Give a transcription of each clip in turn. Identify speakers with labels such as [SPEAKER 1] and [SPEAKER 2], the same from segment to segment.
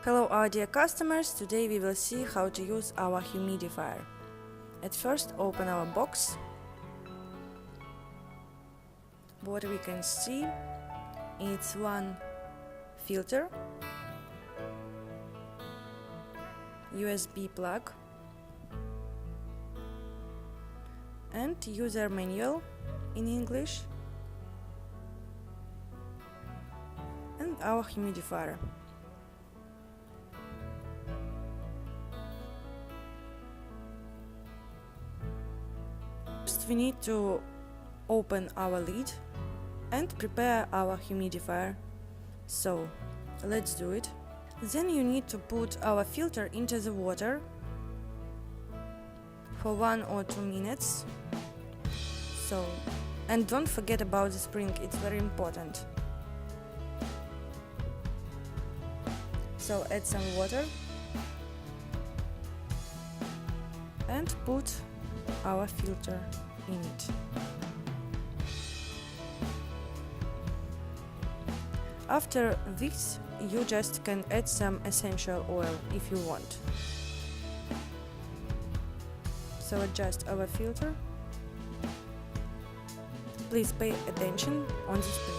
[SPEAKER 1] Hello our dear customers, today we will see how to use our humidifier. At first open our box. What we can see, it's one filter, USB plug and user manual in English and our humidifier. First we need to open our lid and prepare our humidifier. So let's do it. Then you need to put our filter into the water for 1 or 2 minutes. And don't forget about the spring, it's very important. So add some water and put our filter in it. After this, you just can add some essential oil if you want. So adjust our filter. Please pay attention on the spring.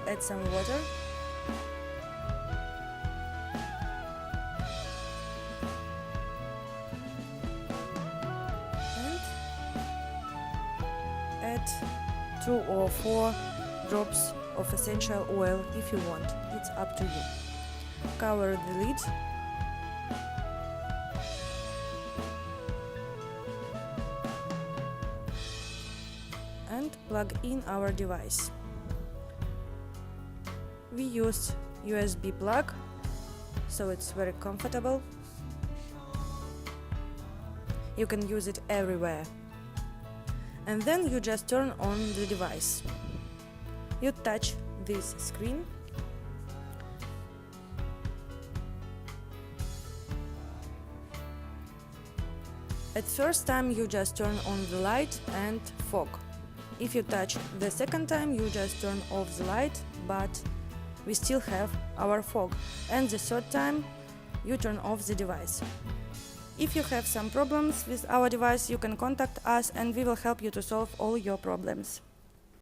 [SPEAKER 1] Add some water. Add 2 or 4 drops of essential oil if you want, it's up to you. Cover the lid and plug in our device. We use USB plug, so it's very comfortable. You can use it everywhere. And then you just turn on the device. You touch this screen at first time you just turn on the light and fog. If you touch the second time you just turn off the light, but we still have our fog, and the third time you turn off the device. If you have some problems with our device, you can contact us and we will help you to solve all your problems.